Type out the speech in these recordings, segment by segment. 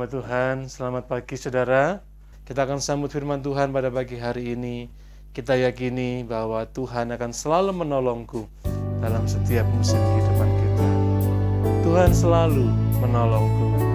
nama Tuhan, selamat pagi saudara. Kita akan sambut firman Tuhan pada pagi hari ini. Kita yakini bahwa Tuhan akan selalu menolongku dalam setiap musim kehidupan kita. Tuhan selalu menolongku.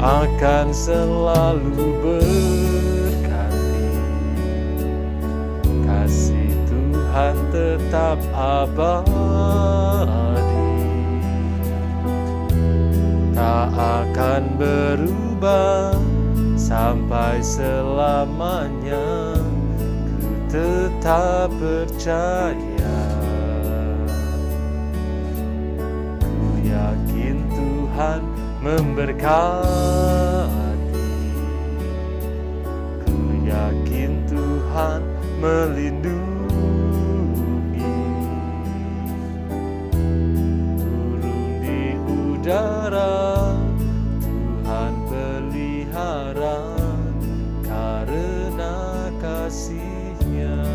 Akan selalu berganti, kasih Tuhan tetap abadi, tak akan berubah sampai selamanya. Ku tetap percaya, ku yakin Tuhan memberkati, ku yakin Tuhan melindungi, burung di udara Tuhan pelihara karena kasih-Nya.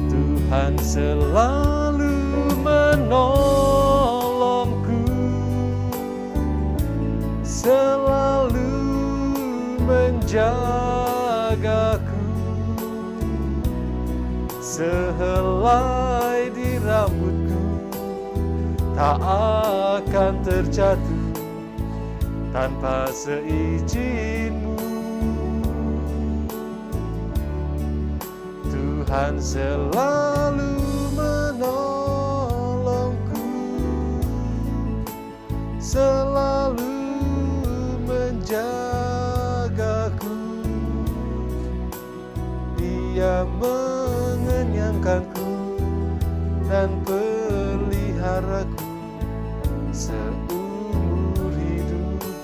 Tuhan selalu menolongku, selalu menjagaku, sehelai di rambutku tak akan terjatuh tanpa seizin-Mu. Tuhan selalu menolongku, selalu menjagaku, Dia mengenyangkanku dan peliharaku seumur hidupku.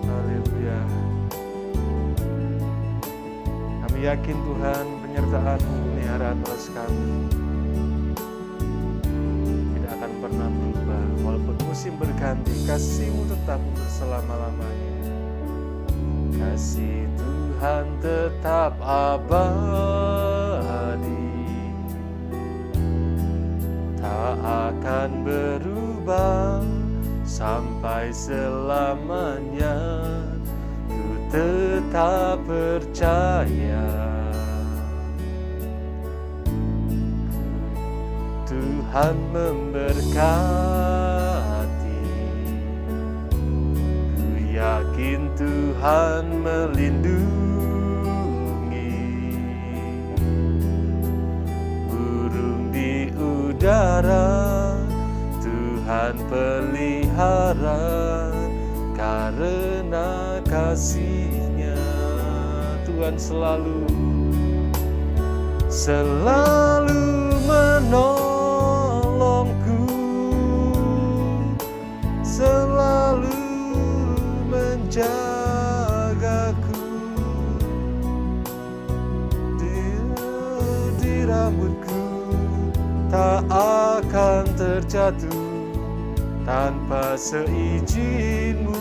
Haleluya. Kami yakin Tuhan penyertaan-Mu melihara atas kami akan pernah berubah. Walaupun musim berganti, kasih-Mu tetap untuk selama-lamanya. Kasih Tuhan tetap abadi, tak akan berubah sampai selamanya. Ku tetap percaya, Tuhan memberkati, ku yakin Tuhan melindungi, burung di udara Tuhan pelihara karena kasih-Nya. Tuhan selalu menolongku, selalu menjagaku, di rambutku tak akan terjatuh tanpa seizin-Mu.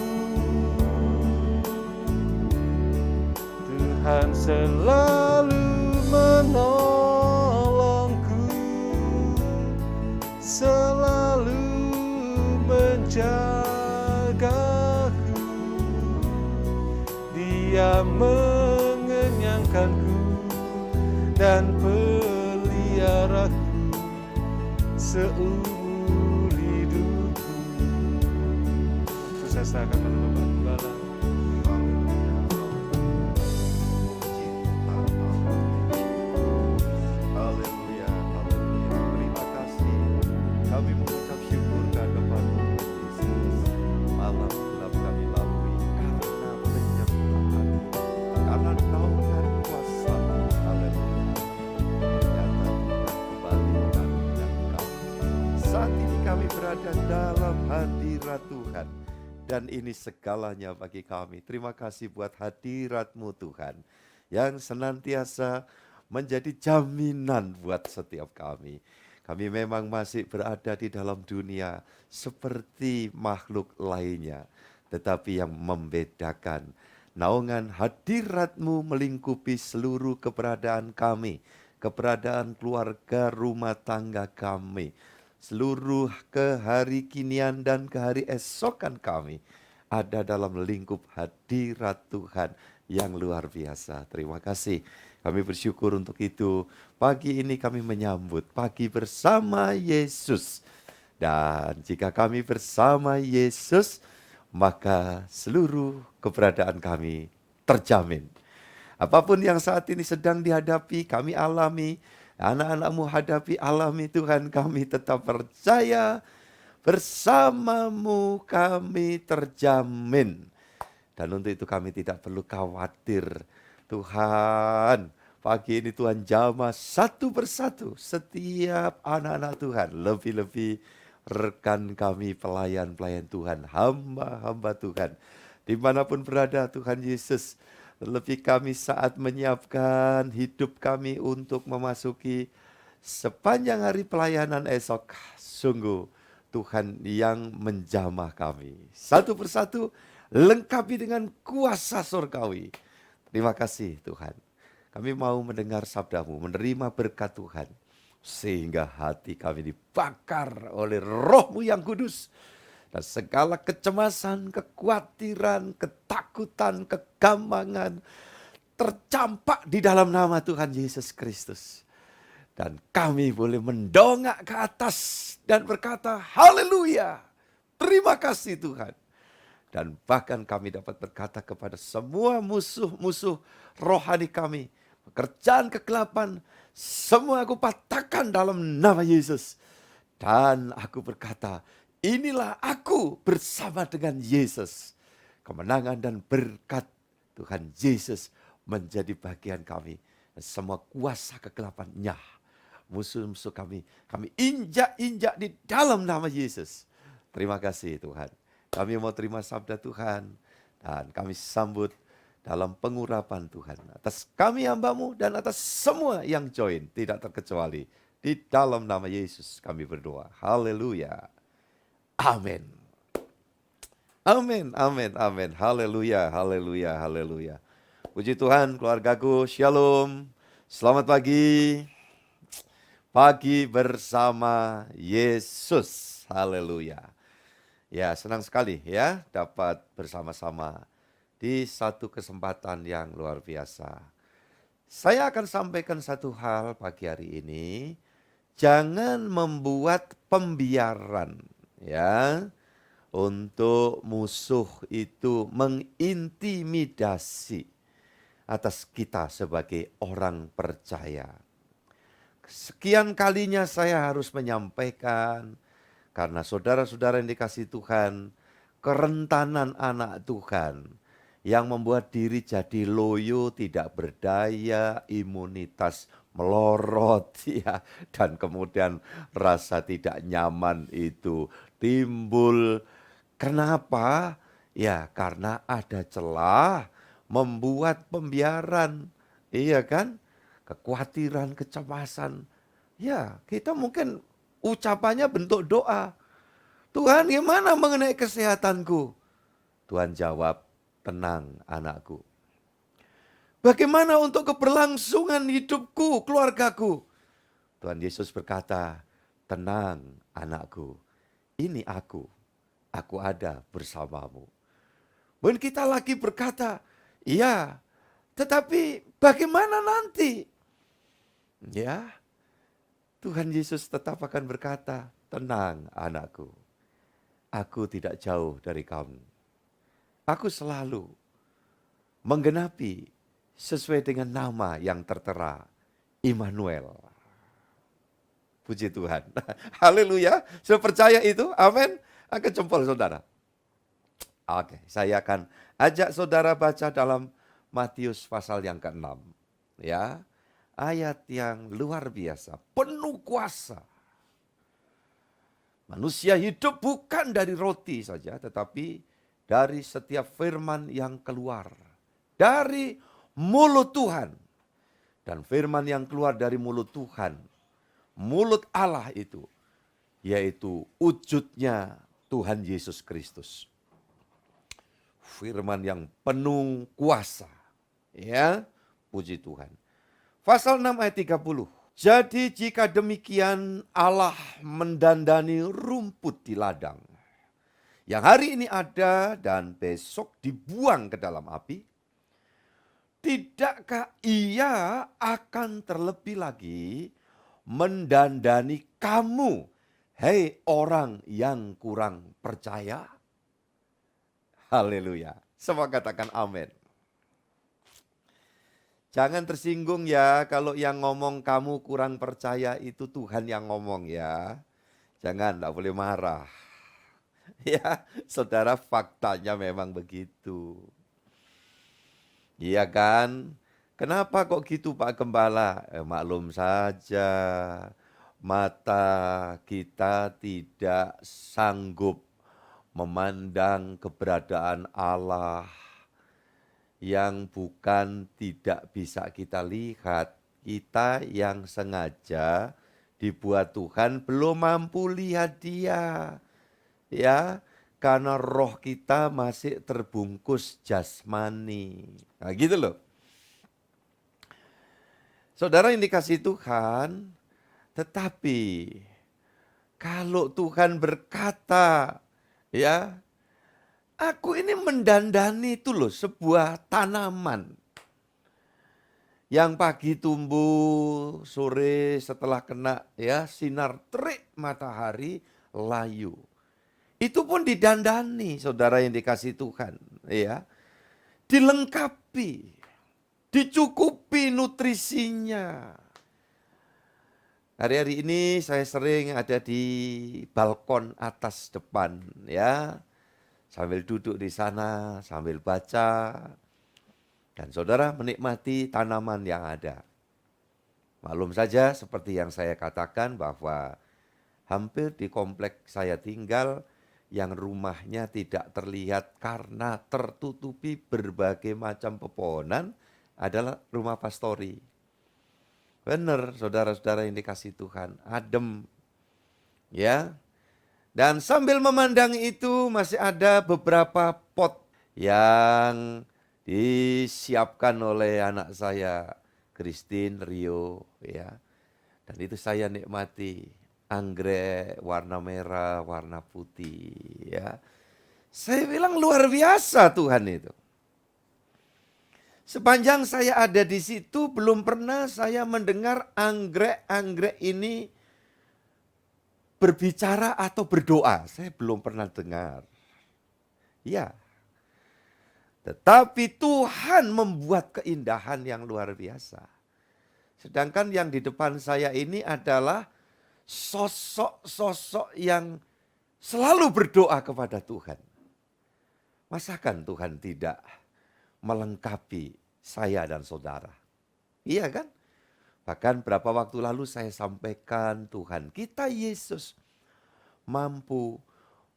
Tuhan selalu menolongku, selalu menjagaku, Dia mengenyangkanku dan peliharaku seumur hidupku. Terus saya serahkan pada Bapak Gembala. Berada dalam hadirat Tuhan, dan ini segalanya bagi kami. Terima kasih buat hadirat-Mu Tuhan. yang senantiasa menjadi jaminan buat setiap kami. Kami memang masih berada di dalam dunia seperti makhluk lainnya, tetapi yang membedakan, naungan hadirat-Mu melingkupi seluruh keberadaan kami, keberadaan keluarga rumah tangga kami, seluruh kehari kinian dan kehari esokan kami ada dalam lingkup hadirat Tuhan yang luar biasa. Terima kasih. Kami bersyukur untuk itu. Pagi ini kami menyambut pagi bersama Yesus. Dan jika kami bersama Yesus, maka seluruh keberadaan kami terjamin. Apapun yang saat ini sedang dihadapi, kami alami, anak-anak-Mu hadapi, alami Tuhan, kami tetap percaya bersama-Mu kami terjamin. Dan untuk itu kami tidak perlu khawatir. Tuhan, pagi ini Tuhan jamah satu persatu setiap anak-anak Tuhan. Lebih-lebih rekan kami pelayan-pelayan Tuhan, hamba-hamba Tuhan. Dimanapun berada Tuhan Yesus, lebih kami saat menyiapkan hidup kami untuk memasuki sepanjang hari pelayanan esok. Sungguh Tuhan yang menjamah kami. Satu persatu lengkapi dengan kuasa surgawi. Terima kasih Tuhan. Kami mau mendengar sabda-Mu, menerima berkat Tuhan. Sehingga hati kami dibakar oleh Roh-Mu yang kudus. Dan segala kecemasan, kekhawatiran, ketakutan, kegampangan tercampak di dalam nama Tuhan Yesus Kristus. Dan kami boleh mendongak ke atas dan berkata, haleluya, terima kasih Tuhan. Dan bahkan kami dapat berkata kepada semua musuh-musuh rohani kami, pekerjaan kegelapan, semua aku patahkan dalam nama Yesus. Dan aku berkata, inilah aku bersama dengan Yesus. Kemenangan dan berkat Tuhan Yesus menjadi bagian kami. Dan semua kuasa kegelapannya, musuh-musuh kami injak-injak di dalam nama Yesus. Terima kasih Tuhan. Kami mau terima sabda Tuhan. Dan kami sambut dalam pengurapan Tuhan. Atas kami hamba-Mu dan atas semua yang join. Tidak terkecuali. Di dalam nama Yesus kami berdoa. Haleluya. Amin. Amin, amin, amin. Haleluya, haleluya, haleluya. Puji Tuhan, keluargaku, shalom. Selamat pagi. Pagi bersama Yesus. Haleluya. Ya, senang sekali ya dapat bersama-sama di satu kesempatan yang luar biasa. Saya akan sampaikan satu hal pagi hari ini. Jangan membuat pembiaran ya untuk musuh itu mengintimidasi atas kita sebagai orang percaya. Sekian kalinya saya harus menyampaikan, karena saudara-saudara yang dikasihi Tuhan, kerentanan anak Tuhan yang membuat diri jadi loyo, tidak berdaya, imunitas melorot ya, dan kemudian rasa tidak nyaman itu timbul. Kenapa? Ya, karena ada celah membuat pembiaran. Iya kan? Kekhawatiran, kecemasan. Ya, kita mungkin ucapannya bentuk doa. Tuhan, gimana mengenai kesehatanku? Tuhan jawab, tenang anakku. Bagaimana untuk keberlangsungan hidupku, keluargaku? Tuhan Yesus berkata, tenang anakku, ini aku ada bersamamu. Mungkin kita lagi berkata, iya, tetapi bagaimana nanti? Ya, Tuhan Yesus tetap akan berkata, tenang anakku, aku tidak jauh dari kamu. Aku selalu menggenapi sesuai dengan nama yang tertera, Immanuel. Puji Tuhan. Haleluya. Saya percaya itu. Amin. Angkat jempol saudara. Oke, saya akan ajak saudara baca dalam Matius pasal yang ke-6. Ya. Ayat yang luar biasa, penuh kuasa. Manusia hidup bukan dari roti saja, tetapi dari setiap firman yang keluar dari mulut Tuhan. Dan firman yang keluar dari mulut Tuhan, mulut Allah itu, yaitu wujudnya Tuhan Yesus Kristus. Firman yang penuh kuasa. Ya, puji Tuhan. Pasal 6 ayat 30. Jadi jika demikian Allah mendandani rumput di ladang, yang hari ini ada dan besok dibuang ke dalam api, tidakkah ia akan terlebih lagi mendandani kamu, hei orang yang kurang percaya? Haleluya. Semua katakan amin. Jangan tersinggung ya kalau yang ngomong kamu kurang percaya itu Tuhan yang ngomong ya. Jangan, tidak boleh marah. Ya, saudara, faktanya memang begitu. Iya kan? Kenapa kok gitu Pak Gembala? Maklum saja, mata kita tidak sanggup memandang keberadaan Allah yang bukan tidak bisa kita lihat. Kita yang sengaja dibuat Tuhan belum mampu lihat Dia. Ya, karena roh kita masih terbungkus jasmani. Nah, gitu loh. Saudara yang dikasihi Tuhan, tetapi kalau Tuhan berkata, ya, aku ini mendandani itu loh sebuah tanaman yang pagi tumbuh, sore setelah kena ya sinar terik matahari layu. Itu pun didandani, saudara yang dikasihi Tuhan, ya. Dilengkapi, dicukupi nutrisinya. Hari-hari ini saya sering ada di balkon atas depan, ya. Sambil duduk di sana, sambil baca. Dan saudara menikmati tanaman yang ada. Maklum saja seperti yang saya katakan bahwa hampir di komplek saya tinggal, yang rumahnya tidak terlihat karena tertutupi berbagai macam pepohonan adalah rumah pastori. Benar, saudara-saudara yang dikasihi Tuhan, adem. Ya. Dan sambil memandang itu masih ada beberapa pot yang disiapkan oleh anak saya, Christine, Rio, ya. Dan itu saya nikmati. Anggrek warna merah, warna putih, ya. Saya bilang luar biasa Tuhan itu. Sepanjang saya ada di situ belum pernah saya mendengar anggrek-anggrek ini berbicara atau berdoa. Saya belum pernah dengar. Ya. Tetapi Tuhan membuat keindahan yang luar biasa. Sedangkan yang di depan saya ini adalah sosok-sosok yang selalu berdoa kepada Tuhan. Masakan Tuhan tidak melengkapi saya dan saudara? Iya kan? Bahkan berapa waktu lalu saya sampaikan Tuhan kita Yesus mampu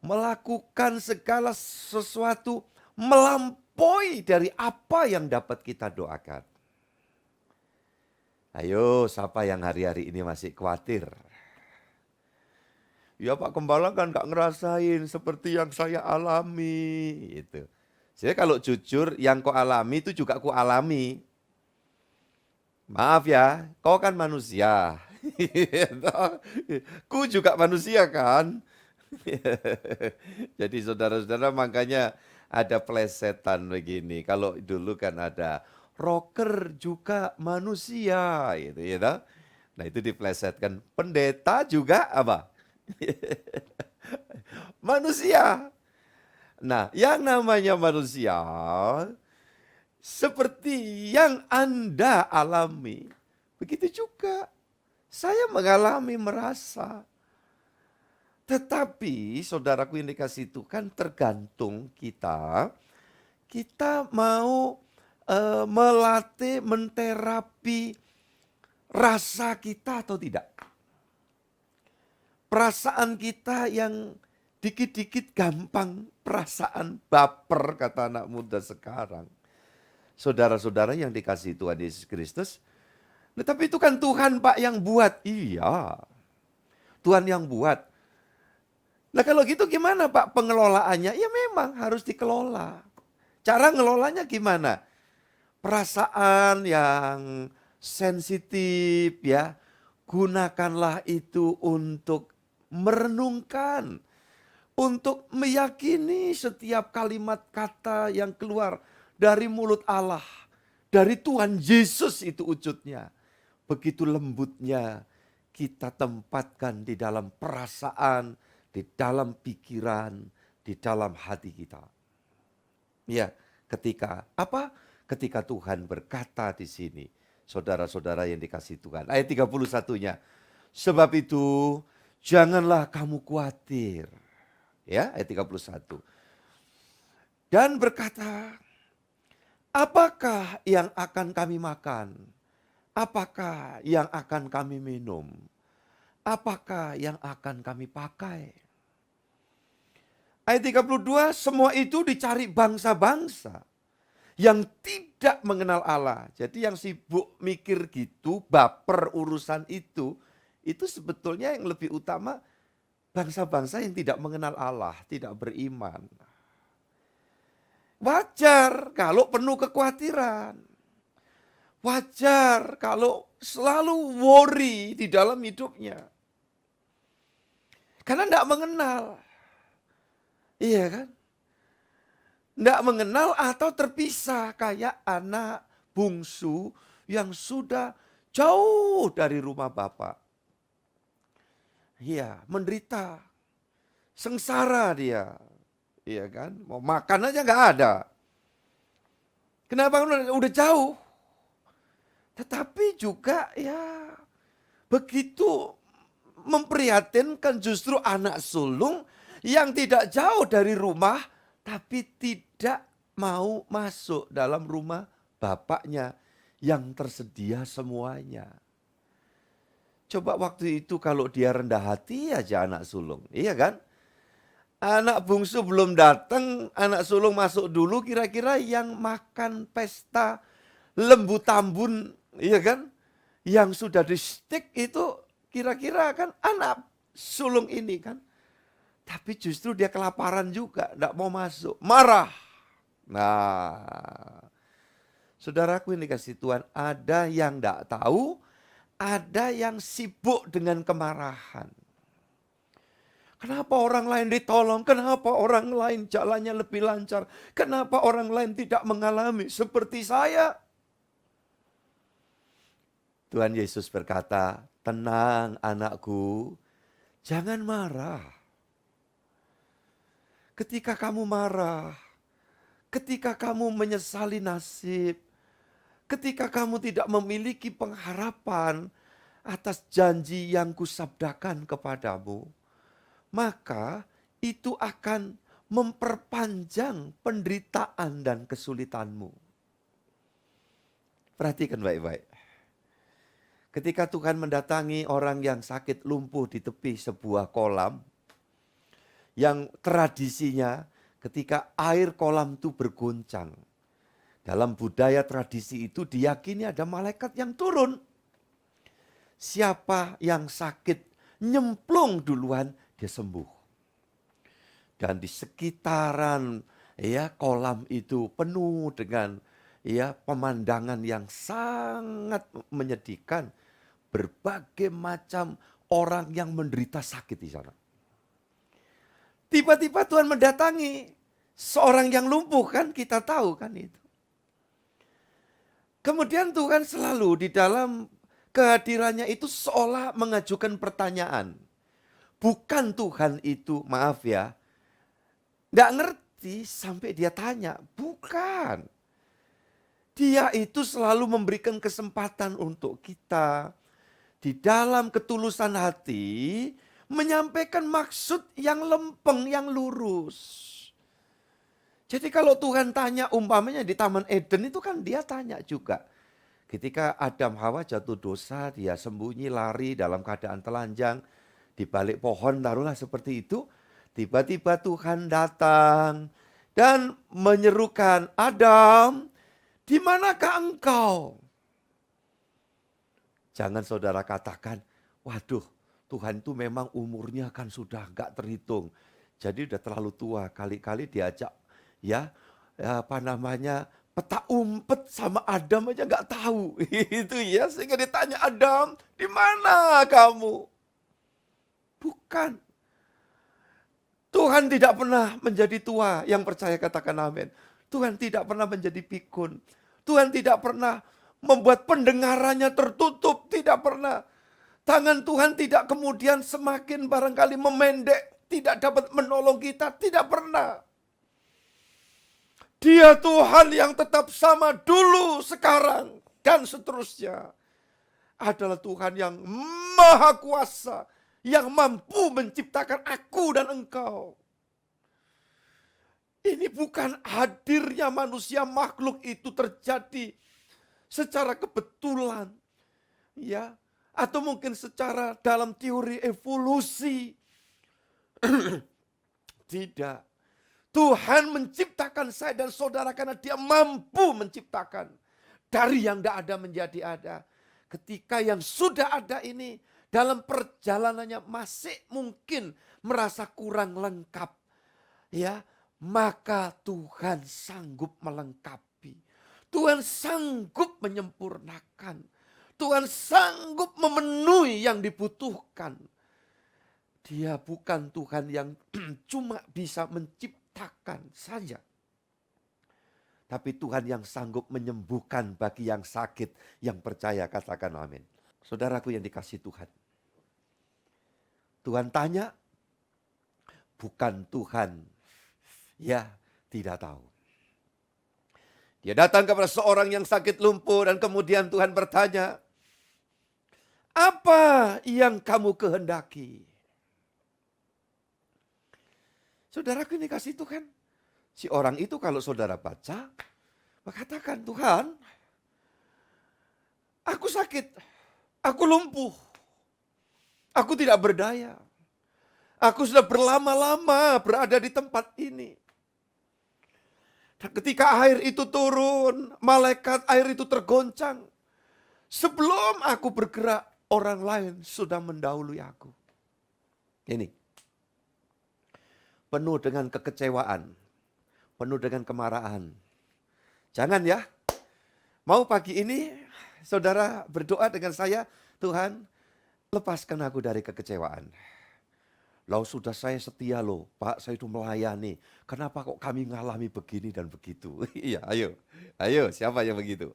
melakukan segala sesuatu melampaui dari apa yang dapat kita doakan. Ayo, siapa yang hari-hari ini masih khawatir? Ya Pak Gembala kan gak ngerasain seperti yang saya alami. Gitu. Jadi kalau jujur yang kau alami itu juga ku alami. Maaf ya, kau kan manusia. Ku juga manusia kan. Jadi saudara-saudara makanya ada plesetan begini. Kalau dulu kan ada rocker juga manusia gitu ya. Nah itu diplesetkan. Pendeta juga apa? Manusia. Nah, yang namanya manusia seperti yang Anda alami, begitu juga saya mengalami merasa. Tetapi saudaraku yang dikasihi Tuhan tergantung kita mau melatih, menterapi rasa kita atau tidak. Perasaan kita yang dikit-dikit gampang perasaan baper kata anak muda sekarang. Saudara-saudara yang dikasihi Tuhan Yesus Kristus, tapi itu kan Tuhan Pak yang buat. Iya, Tuhan yang buat. Nah kalau gitu gimana Pak pengelolaannya? Ya memang harus dikelola. Cara ngelolanya gimana? Perasaan yang sensitif ya, gunakanlah itu untuk merenungkan, untuk meyakini setiap kalimat kata yang keluar dari mulut Allah, dari Tuhan Yesus itu wujudnya. Begitu lembutnya kita tempatkan di dalam perasaan, di dalam pikiran, di dalam hati kita. Ya, ketika apa? Ketika Tuhan berkata di sini, saudara-saudara yang dikasihi Tuhan. Ayat 31-nya. Sebab itu janganlah kamu khawatir. Ya, ayat 31. Dan berkata, apakah yang akan kami makan? Apakah yang akan kami minum? Apakah yang akan kami pakai? Ayat 32, semua itu dicari bangsa-bangsa yang tidak mengenal Allah. Jadi yang sibuk mikir gitu, baper urusan itu sebetulnya yang lebih utama bangsa-bangsa yang tidak mengenal Allah, tidak beriman. Wajar kalau penuh kekhawatiran. Wajar kalau selalu worry di dalam hidupnya. Karena tidak mengenal. Iya kan? Tidak mengenal atau terpisah kayak anak bungsu yang sudah jauh dari rumah bapak. Iya, menderita. Sengsara dia. Iya kan? Mau makan aja nggak ada. Kenapa? Udah jauh. Tetapi juga ya begitu memprihatinkan justru anak sulung yang tidak jauh dari rumah tapi tidak mau masuk dalam rumah bapaknya yang tersedia semuanya. Coba waktu itu kalau dia rendah hati aja anak sulung, iya kan? Anak bungsu belum datang, anak sulung masuk dulu, kira-kira yang makan pesta lembu tambun, iya kan? Yang sudah di stick itu kira-kira kan anak sulung ini kan. Tapi justru dia kelaparan juga, tidak mau masuk, marah. Nah, saudaraku ini kasih Tuhan, ada yang tidak tahu, ada yang sibuk dengan kemarahan. Kenapa orang lain ditolong? Kenapa orang lain jalannya lebih lancar? Kenapa orang lain tidak mengalami seperti saya? Tuhan Yesus berkata, tenang anakku, jangan marah. Ketika kamu marah, ketika kamu menyesali nasib, ketika kamu tidak memiliki pengharapan atas janji yang kusabdakan kepadamu, maka itu akan memperpanjang penderitaan dan kesulitanmu. Perhatikan baik-baik. Ketika Tuhan mendatangi orang yang sakit lumpuh di tepi sebuah kolam, yang tradisinya ketika air kolam itu bergoncang. Dalam budaya tradisi itu diyakini ada malaikat yang turun. Siapa yang sakit nyemplung duluan, dia sembuh. Dan di sekitaran ya kolam itu penuh dengan ya pemandangan yang sangat menyedihkan, berbagai macam orang yang menderita sakit di sana. Tiba-tiba Tuhan mendatangi seorang yang lumpuh, kan kita tahu kan itu. Kemudian Tuhan selalu di dalam kehadirannya itu seolah mengajukan pertanyaan. Bukan Tuhan itu, maaf ya, tidak ngerti sampai dia tanya. Bukan. Dia itu selalu memberikan kesempatan untuk kita di dalam ketulusan hati menyampaikan maksud yang lempeng, yang lurus. Jadi kalau Tuhan tanya umpamanya di Taman Eden itu kan dia tanya juga. Ketika Adam Hawa jatuh dosa, dia sembunyi, lari dalam keadaan telanjang. Di balik pohon taruhlah seperti itu. Tiba-tiba Tuhan datang dan menyerukan, Adam, Di manakah engkau? Jangan saudara katakan, waduh, Tuhan itu memang umurnya kan sudah enggak terhitung. Jadi udah terlalu tua, kali-kali diajak peta umpet sama Adam aja enggak tahu. Itu ya, sehingga ditanya Adam, di mana kamu? Bukan. Tuhan tidak pernah menjadi tua, yang percaya katakan amin. Tuhan tidak pernah menjadi pikun. Tuhan tidak pernah membuat pendengarannya tertutup, tidak pernah. Tangan Tuhan tidak kemudian semakin barangkali memendek, tidak dapat menolong kita, tidak pernah. Dia Tuhan yang tetap sama dulu, sekarang, dan seterusnya. Adalah Tuhan yang maha kuasa, yang mampu menciptakan aku dan engkau. Ini bukan hadirnya manusia, makhluk itu terjadi secara kebetulan, ya, atau mungkin secara dalam teori evolusi. Tidak. Tuhan menciptakan saya dan saudara karena Dia mampu menciptakan dari yang tidak ada menjadi ada. Ketika yang sudah ada ini dalam perjalanannya masih mungkin merasa kurang lengkap, ya, maka Tuhan sanggup melengkapi. Tuhan sanggup menyempurnakan. Tuhan sanggup memenuhi yang dibutuhkan. Dia bukan Tuhan yang cuma bisa menciptakan saja. Tapi Tuhan yang sanggup menyembuhkan bagi yang sakit, yang percaya katakan amin. Saudaraku yang dikasihi Tuhan. Tuhan tanya, bukan Tuhan ya tidak tahu. Dia datang kepada seorang yang sakit lumpuh dan kemudian Tuhan bertanya, apa yang kamu kehendaki? Saudaraku ini kasih Tuhan. Si orang itu kalau saudara baca, mengatakan, Tuhan, aku sakit, aku lumpuh, aku tidak berdaya. Aku sudah berlama-lama berada di tempat ini. Dan ketika air itu turun, malaikat air itu tergoncang. Sebelum aku bergerak, orang lain sudah mendahului aku. Ini. Penuh dengan kekecewaan. Penuh dengan kemarahan. Jangan ya. Mau pagi ini, saudara berdoa dengan saya, Tuhan, lepaskan aku dari kekecewaan. Loh sudah saya setia loh, Pak, saya itu melayani. Kenapa kok kami ngalami begini dan begitu? Iya, ayo, siapa yang begitu?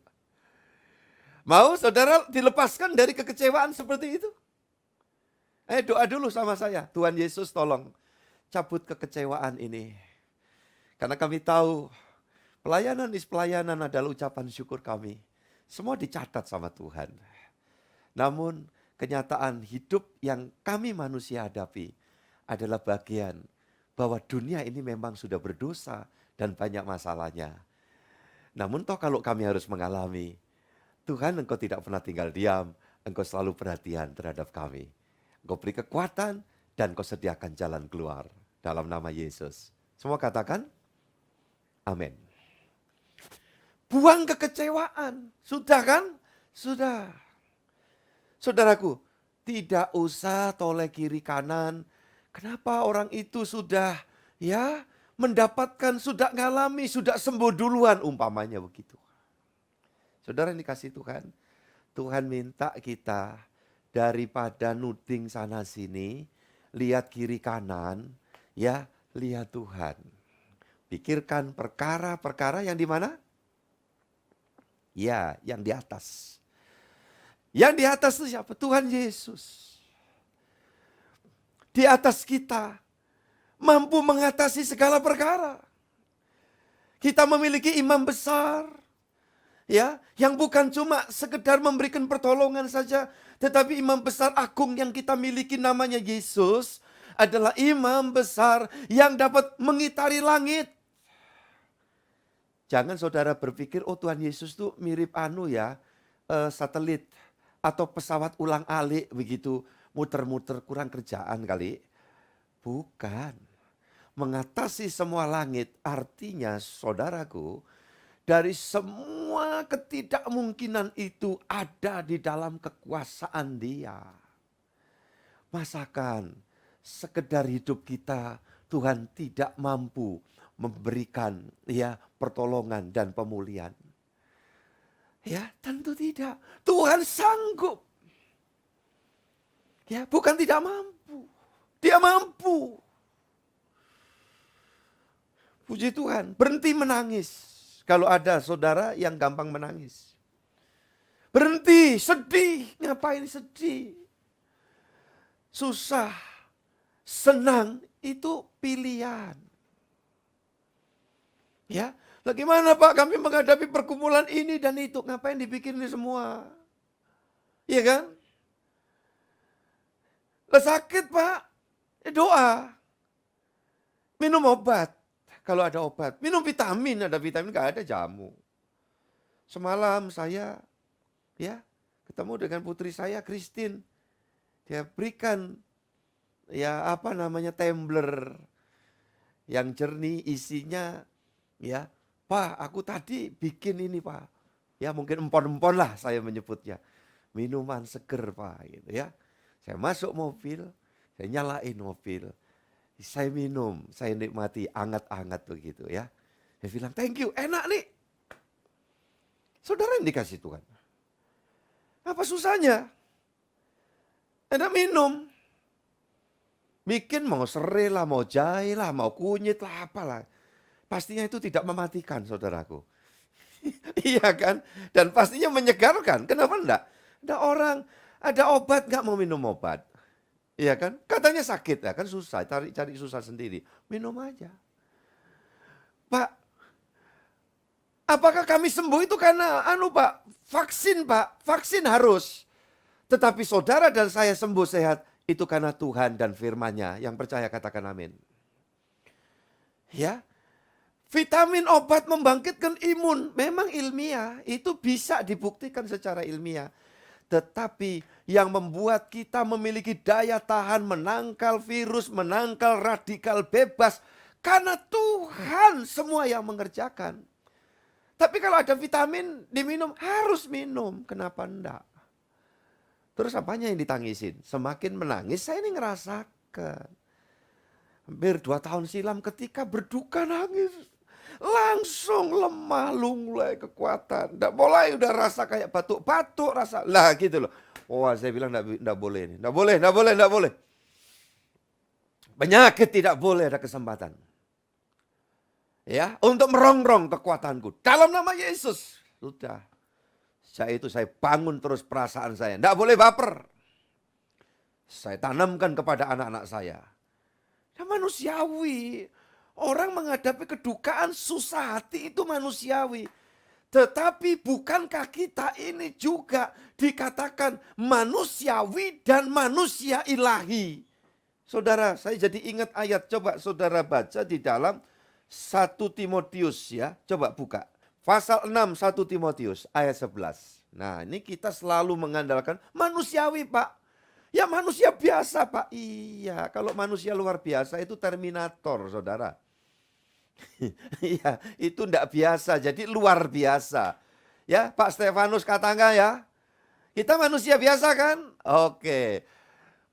Mau saudara dilepaskan dari kekecewaan seperti itu? Doa dulu sama saya, Tuhan Yesus tolong cabut kekecewaan ini. Karena kami tahu pelayanan adalah ucapan syukur kami. Semua dicatat sama Tuhan. Namun kenyataan hidup yang kami manusia hadapi adalah bagian bahwa dunia ini memang sudah berdosa dan banyak masalahnya. Namun toh kalau kami harus mengalami, Tuhan Engkau tidak pernah tinggal diam, Engkau selalu perhatian terhadap kami. Engkau beri kekuatan dan Engkau sediakan jalan keluar dalam nama Yesus. Semua katakan, amin. Buang kekecewaan, sudah kan? Sudah. Saudaraku, tidak usah toleh kiri kanan. Kenapa orang itu sudah mendapatkan, sudah ngalami, sudah sembuh duluan umpamanya begitu. Saudara yang dikasih Tuhan, Tuhan minta kita daripada nuding sana sini, lihat kiri kanan, ya lihat Tuhan. Pikirkan perkara-perkara yang di mana? Ya, yang di atas. Yang di atas itu siapa? Tuhan Yesus. Di atas kita mampu mengatasi segala perkara. Kita memiliki imam besar, ya, yang bukan cuma sekedar memberikan pertolongan saja, tetapi imam besar agung yang kita miliki namanya Yesus adalah imam besar yang dapat mengitari langit. Jangan saudara berpikir, oh Tuhan Yesus tuh mirip satelit atau pesawat ulang-alik begitu. Muter-muter kurang kerjaan kali. Bukan. Mengatasi semua langit artinya saudaraku, dari semua ketidakmungkinan itu ada di dalam kekuasaan Dia. Masakan sekedar hidup kita Tuhan tidak mampu memberikan ya pertolongan dan pemulihan. Ya, tentu tidak. Tuhan sanggup. Ya, bukan tidak mampu. Dia mampu. Puji Tuhan, berhenti menangis. Kalau ada saudara yang gampang menangis. Berhenti, sedih. Ngapain sedih? Susah, senang, itu pilihan. Ya, bagaimana Pak kami menghadapi pergumulan ini dan itu? Ngapain dibikin ini semua? Iya kan? Sakit Pak, doa. Minum obat. Kalau ada obat, minum vitamin, ada vitamin, nggak ada jamu. Semalam saya ya ketemu dengan putri saya, Christine. Dia berikan ya apa namanya tumbler yang jernih, isinya ya, Pak aku tadi bikin ini Pak. Ya mungkin empon-empon lah saya menyebutnya. Minuman seger Pak gitu ya. Saya masuk mobil, saya nyalain mobil. Saya minum, saya nikmati anget-anget begitu ya. Saya bilang thank you, enak nih. Saudara yang dikasih Tuhan. Apa susahnya? Enak minum. Bikin mau serai lah, mau jahe lah, mau kunyit lah, apalah. Pastinya itu tidak mematikan saudaraku. Iya kan? Dan pastinya menyegarkan. Kenapa enggak? Ada orang, ada obat nggak mau minum obat. Iya kan? Katanya sakit ya kan susah, cari susah sendiri. Minum aja. Pak, apakah kami sembuh itu karena Pak, vaksin Pak, vaksin harus. Tetapi saudara dan saya sembuh sehat itu karena Tuhan dan firman-Nya. Yang percaya katakan amin. Ya. Vitamin obat membangkitkan imun, memang ilmiah, itu bisa dibuktikan secara ilmiah. Tetapi yang membuat kita memiliki daya tahan menangkal virus, menangkal radikal bebas. Karena Tuhan semua yang mengerjakan. Tapi kalau ada vitamin diminum, harus minum. Kenapa enggak? Terus apanya yang ditangisin? Semakin menangis saya ini ngerasakan. Hampir 2 tahun silam ketika berduka nangis. Langsung lemah lunglai kekuatan. Nggak mulai udah rasa kayak batuk-batuk rasa. Lah gitu loh. Wah saya bilang nggak boleh. Nggak boleh. Penyakit tidak boleh ada kesempatan. Ya, untuk merongrong kekuatanku. Dalam nama Yesus. Sudah. Sejak itu saya bangun terus perasaan saya. Nggak boleh baper. Saya tanamkan kepada anak-anak saya. Ya manusiawi. Orang menghadapi kedukaan susah hati itu manusiawi. Tetapi bukankah kita ini juga dikatakan manusiawi dan manusia ilahi? Saudara, saya jadi ingat ayat. Coba saudara baca di dalam 1 Timotius ya. Coba buka. Pasal 6 1 Timotius ayat 11. Nah ini kita selalu mengandalkan manusiawi Pak. Ya manusia biasa Pak. Iya, kalau manusia luar biasa itu Terminator saudara. Iya, itu enggak biasa, jadi luar biasa. Ya, Pak Stefanus Katangga ya. Kita manusia biasa kan? Oke.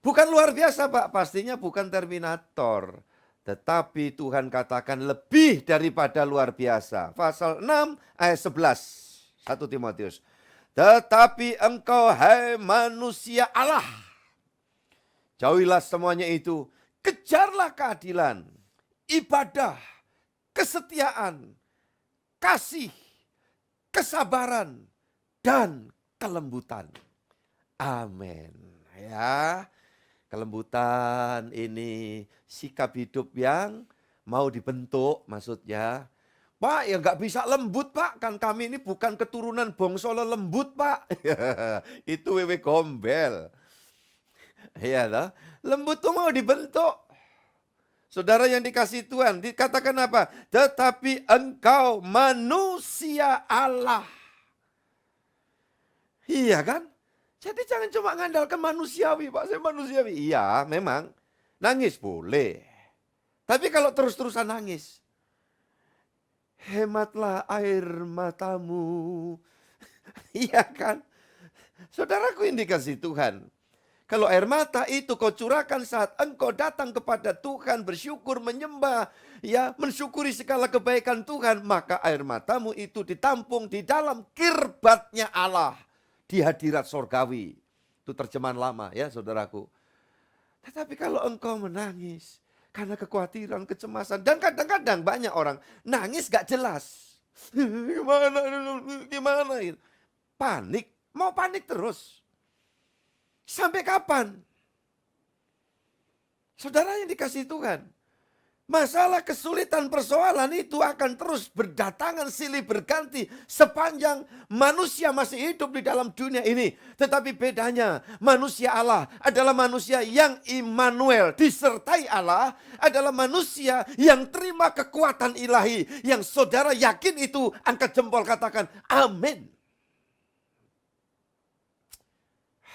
Bukan luar biasa Pak, pastinya bukan Terminator. Tetapi Tuhan katakan lebih daripada luar biasa. Pasal 6 ayat 11. 1 Timotius. Tetapi engkau hai manusia Allah. Jauhilah semuanya itu. Kejarlah keadilan, ibadah, kesetiaan, kasih, kesabaran, dan kelembutan. Amin. Ya, kelembutan ini sikap hidup yang mau dibentuk maksudnya. Pak, ya nggak bisa lembut Pak, kan kami ini bukan keturunan bongsolo lembut Pak. Itu wewe gombel. Iya loh, lembut tuh mau dibentuk. Saudara yang dikasih Tuhan, dikatakan apa? Tetapi engkau manusia Allah. Iya kan? Jadi jangan cuma ngandalkan manusiawi, Pak. Saya manusiawi. Iya, memang. Nangis boleh. Tapi kalau terus-terusan nangis. hematlah air matamu. Iya kan? Saudaraku, ini dikasih Tuhan. Kalau air mata itu kau curahkan saat engkau datang kepada Tuhan, bersyukur, menyembah, ya, mensyukuri segala kebaikan Tuhan, maka air matamu itu ditampung di dalam kirbatnya Allah di hadirat sorgawi. Itu terjemahan lama ya, saudaraku. Tetapi kalau engkau menangis karena kekhawatiran, kecemasan, dan kadang-kadang banyak orang nangis gak jelas. Gimana? Panik, mau panik terus. Sampai kapan? Saudara yang dikasihi Tuhan, masalah, kesulitan, persoalan itu akan terus berdatangan silih berganti sepanjang manusia masih hidup di dalam dunia ini. Tetapi bedanya, manusia Allah adalah manusia yang Immanuel, disertai Allah, adalah manusia yang terima kekuatan ilahi. Yang saudara yakin itu, angkat jempol, katakan amin.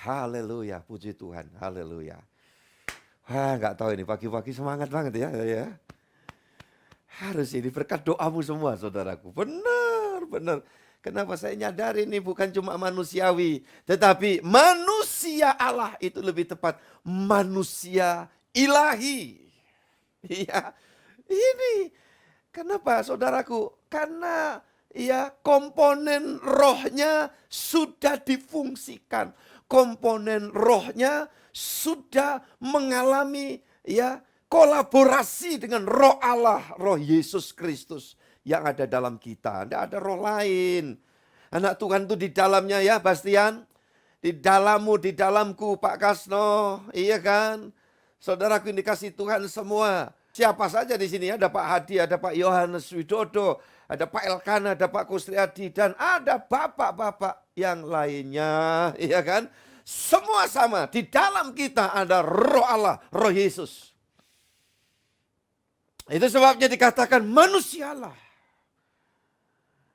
Haleluya, puji Tuhan, haleluya. Wah, nggak tahu ini pagi-pagi semangat banget ya. Harus ini berkat doamu semua, saudaraku. Benar. Kenapa saya nyadar ini bukan cuma manusiawi, tetapi manusia Allah, itu lebih tepat manusia ilahi. Iya, ini kenapa, saudaraku? Karena ya komponen rohnya sudah difungsikan. Komponen rohnya sudah mengalami ya kolaborasi dengan roh Allah, roh Yesus Kristus yang ada dalam kita. Tidak ada roh lain. Anak Tuhan itu di dalamnya ya, Bastian. Di dalammu, di dalamku, Pak Kasno. Iya kan? Saudaraku yang dikasih Tuhan semua. Siapa saja di sini, ada Pak Hadi, ada Pak Yohanes Widodo, ada Pak Elkana, ada Pak Kusriadi, dan ada bapak-bapak yang lainnya, iya kan? Semua sama, di dalam kita ada roh Allah, roh Yesus. Itu sebabnya dikatakan manusia Allah.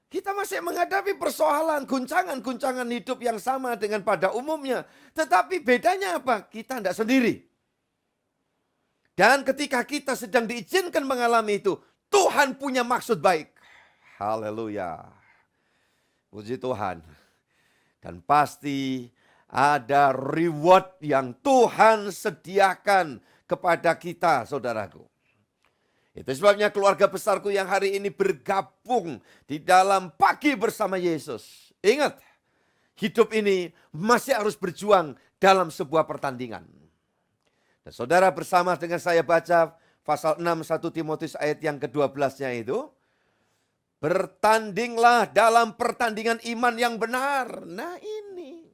Kita masih menghadapi persoalan, guncangan-guncangan hidup yang sama dengan pada umumnya. Tetapi bedanya apa? Kita tidak sendiri. Dan ketika kita sedang diizinkan mengalami itu, Tuhan punya maksud baik. Haleluya. Puji Tuhan. Dan pasti ada reward yang Tuhan sediakan kepada kita, saudaraku. Itu sebabnya keluarga besarku yang hari ini bergabung di dalam pagi bersama Yesus. Ingat, hidup ini masih harus berjuang dalam sebuah pertandingan. Dan saudara bersama dengan saya baca pasal 6 1 Timotius ayat yang ke-12-nya itu. Bertandinglah dalam pertandingan iman yang benar. Nah ini.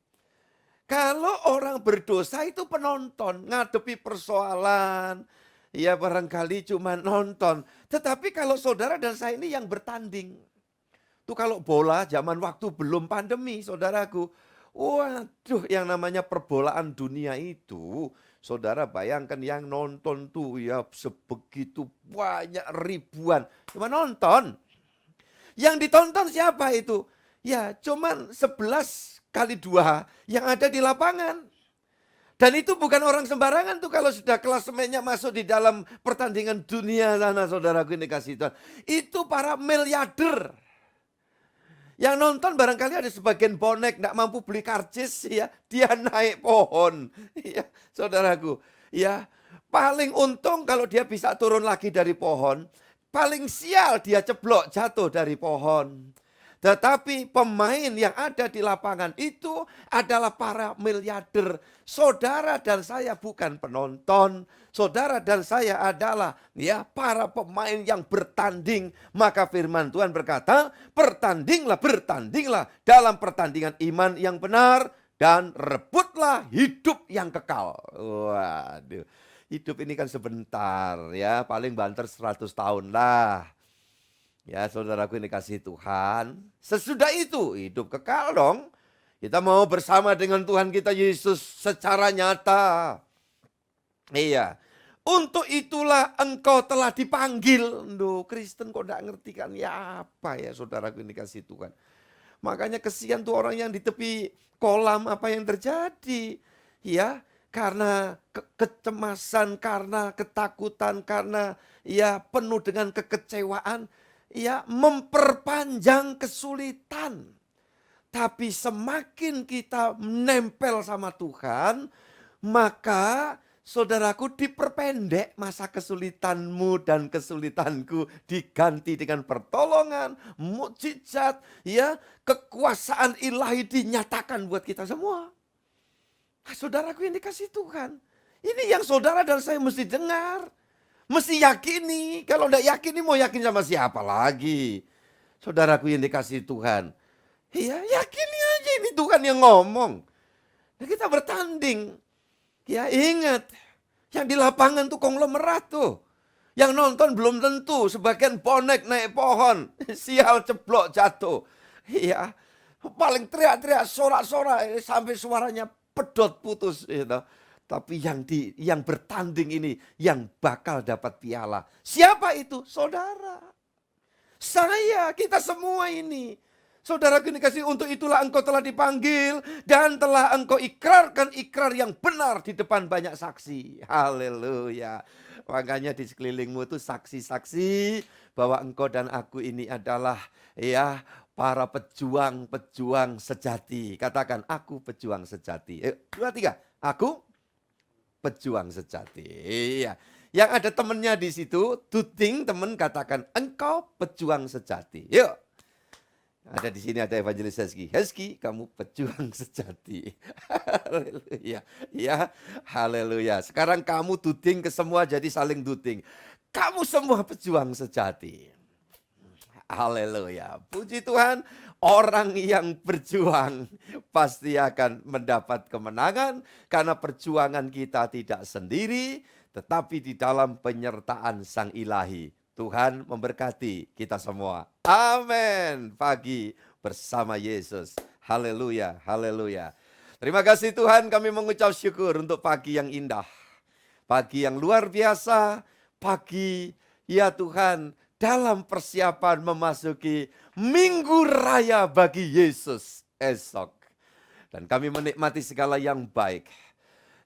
Kalau orang berdosa itu penonton, ngadepi persoalan. Ya barangkali cuma nonton. Tetapi kalau saudara dan saya ini yang bertanding. Tuh kalau bola zaman waktu belum pandemi, saudaraku. Waduh, yang namanya perbolaan dunia itu, saudara bayangkan yang nonton tuh ya sebegitu banyak ribuan. Cuma nonton. Yang ditonton siapa itu? Ya cuman 11 kali 2 yang ada di lapangan. Dan itu bukan orang sembarangan tuh kalau sudah klasemennya masuk di dalam pertandingan dunia sana, saudaraku ini kasih Tuhan. Itu para miliarder. Yang nonton barangkali ada sebagian bonek, tidak mampu beli karcis, ya dia naik pohon, ya saudaraku. Ya paling untung kalau dia bisa turun lagi dari pohon, paling sial dia ceblok jatuh dari pohon. Tetapi pemain yang ada di lapangan itu adalah para miliarder. Saudara dan saya bukan penonton. Saudara dan saya adalah ya para pemain yang bertanding. Maka firman Tuhan berkata, bertandinglah dalam pertandingan iman yang benar dan rebutlah hidup yang kekal. Waduh, hidup ini kan sebentar ya, paling banter 100 tahun lah. Ya saudaraku ini kasih Tuhan. Sesudah itu hidup kekal dong. Kita mau bersama dengan Tuhan kita Yesus secara nyata. Iya. Untuk itulah engkau telah dipanggil. Duh, Kristen kok gak ngerti kan ya apa ya saudaraku ini kasih Tuhan. Makanya kesian tuh orang yang di tepi kolam, apa yang terjadi. Ya, karena kecemasan, karena ketakutan, karena ya penuh dengan kekecewaan. ya memperpanjang kesulitan. Tapi semakin kita menempel sama Tuhan, maka saudaraku diperpendek masa kesulitanmu dan kesulitanku, diganti dengan pertolongan, mukjizat, ya, kekuasaan ilahi dinyatakan buat kita semua. Nah, saudaraku yang dikasih Tuhan, ini yang saudara dan saya mesti dengar, mesti yakini. Kalau tidak yakini mau yakin sama siapa lagi? Saudaraku yang dikasih Tuhan, ya yakini aja ini Tuhan yang ngomong. Nah, kita bertanding. Ya ingat, yang di lapangan tuh konglomerat tuh. Yang nonton belum tentu, sebagian bonek naik pohon, sial ceblok jatuh. Iya, paling teriak-teriak, sorak-sorak sampai suaranya pedot putus gitu. Tapi yang bertanding ini yang bakal dapat piala. Siapa itu? Saudara. Saya, kita semua ini. Saudaraku dikasih, untuk itulah engkau telah dipanggil dan telah engkau ikrarkan ikrar yang benar di depan banyak saksi. Haleluya. Makanya di sekelilingmu itu saksi-saksi bahwa engkau dan aku ini adalah ya para pejuang-pejuang sejati. Katakan, aku pejuang sejati. 2, 3. Aku pejuang sejati. Iya. Yang ada temennya di situ, tuting temen katakan, engkau pejuang sejati. Yuk. Ada di sini ada evangelis Hezki. Hezki, kamu pejuang sejati. Haleluya. Ya, haleluya. Sekarang kamu tuding ke semua jadi saling tuding. Kamu semua pejuang sejati. Haleluya. Puji Tuhan, orang yang berjuang pasti akan mendapat kemenangan karena perjuangan kita tidak sendiri, tetapi di dalam penyertaan Sang Ilahi. Tuhan memberkati kita semua. Amin. Pagi bersama Yesus. Haleluya, haleluya. Terima kasih Tuhan, kami mengucap syukur untuk pagi yang indah. Pagi yang luar biasa. Pagi, ya Tuhan, dalam persiapan memasuki Minggu Raya bagi Yesus esok. Dan kami menikmati segala yang baik.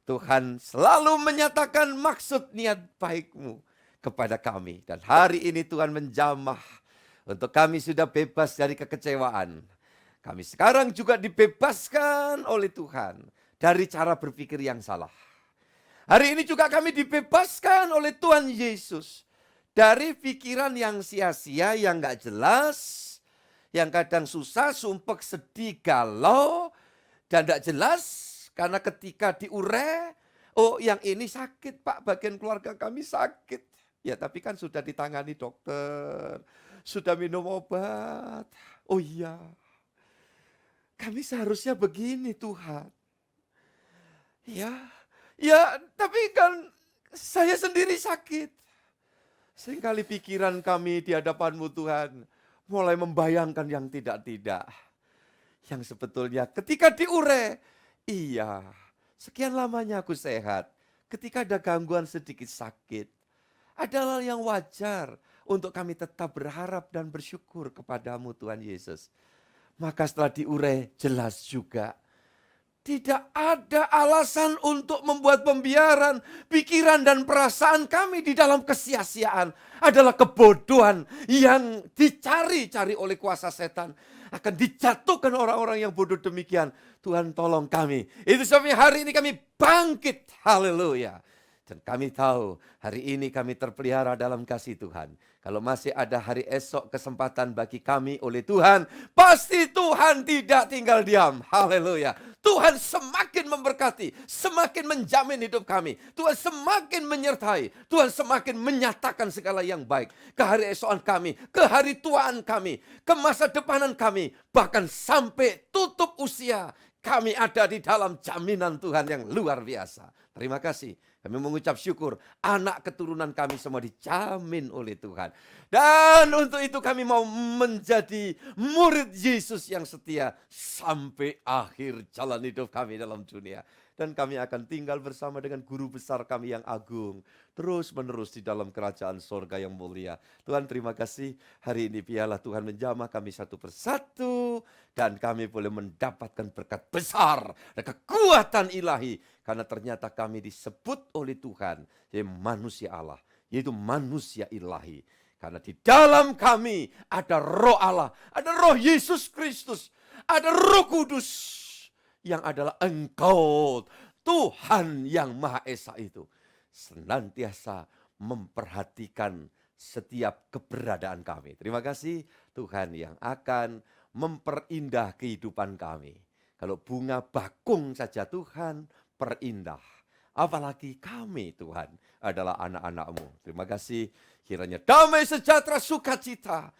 Tuhan selalu menyatakan maksud niat baik-Mu kepada kami. Dan hari ini Tuhan menjamah untuk kami sudah bebas dari kekecewaan. Kami sekarang juga dibebaskan oleh Tuhan dari cara berpikir yang salah. Hari ini juga kami dibebaskan oleh Tuhan Yesus dari pikiran yang sia-sia, yang gak jelas, yang kadang susah, sumpek, sedih, galau, dan gak jelas. Karena ketika diure, oh yang ini sakit Pak, bagian keluarga kami sakit. Ya tapi kan sudah ditangani dokter, sudah minum obat. Oh iya, kami seharusnya begini Tuhan. Ya tapi kan saya sendiri sakit. Seringkali pikiran kami di hadapan-Mu Tuhan mulai membayangkan yang tidak-tidak. Yang sebetulnya ketika diure, iya sekian lamanya aku sehat. Ketika ada gangguan sedikit sakit, adalah yang wajar untuk kami tetap berharap dan bersyukur kepadamu Tuhan Yesus. Maka setelah diure jelas juga, tidak ada alasan untuk membuat pembiaran pikiran dan perasaan kami di dalam kesia-siaan. Adalah kebodohan yang dicari-cari oleh kuasa setan. Akan dijatuhkan orang-orang yang bodoh demikian. Tuhan tolong kami. Itu sebabnya hari ini kami bangkit. Haleluya. Dan kami tahu hari ini kami terpelihara dalam kasih Tuhan. Kalau masih ada hari esok kesempatan bagi kami oleh Tuhan, pasti Tuhan tidak tinggal diam. Haleluya. Tuhan semakin memberkati, semakin menjamin hidup kami. Tuhan semakin menyertai, Tuhan semakin menyatakan segala yang baik. Ke hari esokan kami, ke hari tuaan kami, ke masa depanan kami. Bahkan sampai tutup usia, kami ada di dalam jaminan Tuhan yang luar biasa. Terima kasih. Kami mengucap syukur, anak keturunan kami semua dijamin oleh Tuhan. Dan untuk itu kami mau menjadi murid Yesus yang setia sampai akhir jalan hidup kami dalam dunia. Dan kami akan tinggal bersama dengan guru besar kami yang agung. Terus menerus di dalam kerajaan sorga yang mulia. Tuhan terima kasih, hari ini biarlah Tuhan menjamah kami satu persatu. Dan kami boleh mendapatkan berkat besar dan kekuatan ilahi. Karena ternyata kami disebut oleh Tuhan, yaitu manusia Allah, yaitu manusia ilahi. Karena di dalam kami ada roh Allah, ada roh Yesus Kristus, ada roh kudus yang adalah Engkau, Tuhan yang Maha Esa itu. Senantiasa memperhatikan setiap keberadaan kami. Terima kasih Tuhan yang akan memperindah kehidupan kami. Kalau bunga bakung saja Tuhan perindah. Apalagi kami Tuhan adalah anak-anak-Mu. Terima kasih kiranya damai sejahtera sukacita.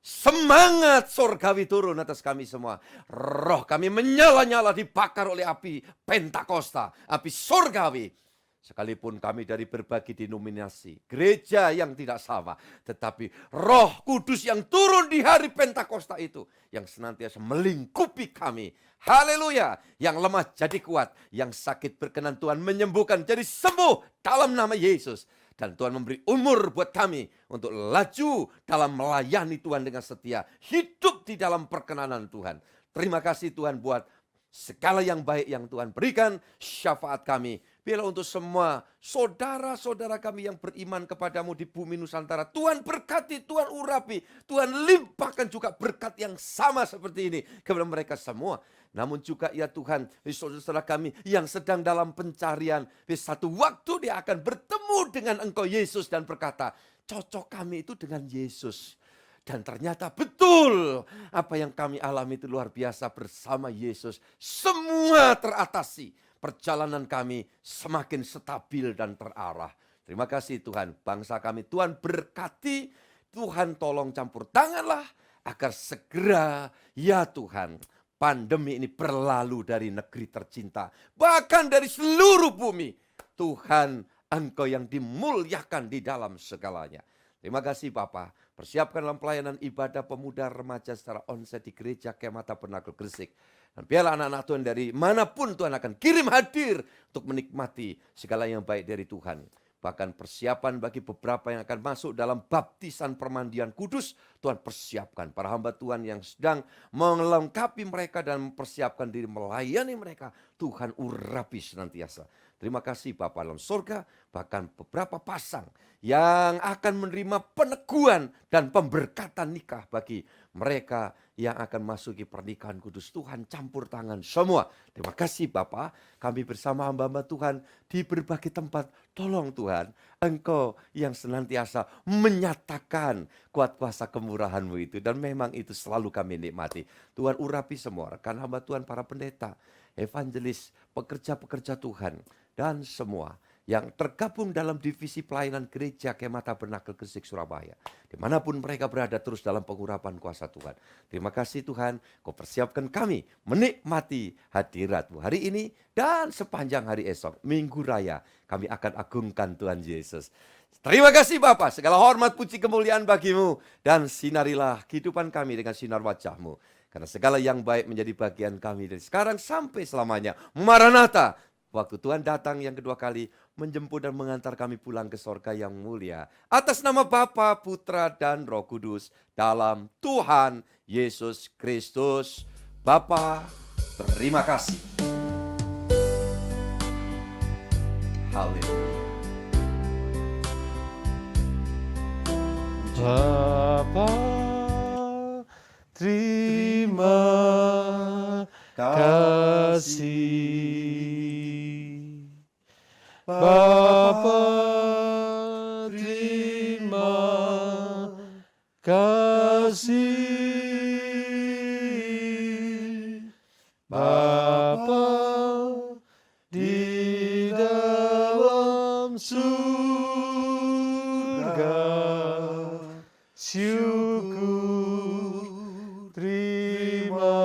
Semangat surgawi turun atas kami semua. Roh kami menyala-nyala dibakar oleh api Pentakosta. Api surgawi. Sekalipun kami dari berbagai denominasi, gereja yang tidak sama, tetapi Roh Kudus yang turun di hari Pentakosta itu, yang senantiasa melingkupi kami. Haleluya, yang lemah jadi kuat, yang sakit berkenan Tuhan menyembuhkan jadi sembuh dalam nama Yesus. Dan Tuhan memberi umur buat kami untuk laju dalam melayani Tuhan dengan setia, hidup di dalam perkenanan Tuhan. Terima kasih Tuhan buat segala yang baik yang Tuhan berikan, syafaat kami. Biarlah untuk semua saudara-saudara kami yang beriman kepadamu di bumi Nusantara. Tuhan berkati, Tuhan urapi, Tuhan limpahkan juga berkat yang sama seperti ini kepada mereka semua. Namun juga ya Tuhan, saudara-saudara kami yang sedang dalam pencarian, satu waktu dia akan bertemu dengan Engkau Yesus dan berkata, cocok kami itu dengan Yesus. Dan ternyata betul apa yang kami alami itu luar biasa bersama Yesus. Semua teratasi, perjalanan kami semakin stabil dan terarah. Terima kasih Tuhan, bangsa kami Tuhan berkati, Tuhan tolong campur tanganlah agar segera ya Tuhan pandemi ini berlalu dari negeri tercinta. Bahkan dari seluruh bumi, Tuhan Engkau yang dimuliakan di dalam segalanya. Terima kasih Bapa. Persiapkan dalam pelayanan ibadah pemuda remaja secara onsite di gereja Kemah Tabernakel Gresik. Dan biarlah anak-anak Tuhan dari manapun Tuhan akan kirim hadir untuk menikmati segala yang baik dari Tuhan. Bahkan persiapan bagi beberapa yang akan masuk dalam baptisan permandian kudus, Tuhan persiapkan para hamba Tuhan yang sedang melengkapi mereka dan mempersiapkan diri melayani mereka. Tuhan urapi senantiasa. Terima kasih Bapa dalam surga, bahkan beberapa pasang yang akan menerima peneguhan dan pemberkatan nikah bagi mereka yang akan masuki pernikahan kudus. Tuhan campur tangan semua. Terima kasih Bapa, kami bersama hamba-hamba Tuhan di berbagai tempat. Tolong Tuhan, Engkau yang senantiasa menyatakan kuat kuasa kemurahan-Mu itu. Dan memang itu selalu kami nikmati. Tuhan urapi semua rekan hamba Tuhan, para pendeta, evangelis, pekerja-pekerja Tuhan, dan semua yang tergabung dalam divisi pelayanan gereja Kemah Tabernakel Gresik Surabaya. Dimanapun mereka berada terus dalam pengurapan kuasa Tuhan. Terima kasih Tuhan, Kau persiapkan kami menikmati hadirat-Mu hari ini dan sepanjang hari esok, Minggu Raya. Kami akan agungkan Tuhan Yesus. Terima kasih Bapa, segala hormat puji kemuliaan bagi-Mu. Dan sinarilah kehidupan kami dengan sinar wajah-Mu. Karena segala yang baik menjadi bagian kami dari sekarang sampai selamanya. Maranatha. Waktu Tuhan datang yang kedua kali menjemput dan mengantar kami pulang ke sorga yang mulia. Atas nama Bapa, Putra, dan Roh Kudus dalam Tuhan Yesus Kristus. Bapa, terima kasih. Haleluya. Bapa, terima kasih. Bapa, terima kasih. Bapa di dalam surga, syukur, terima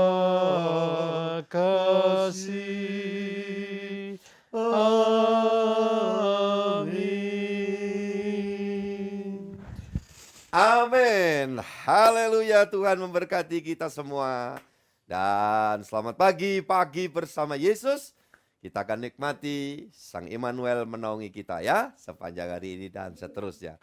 kasih. Amin. Haleluya, Tuhan memberkati kita semua. Dan selamat pagi bersama Yesus. Kita akan nikmati Sang Immanuel menaungi kita ya sepanjang hari ini dan seterusnya.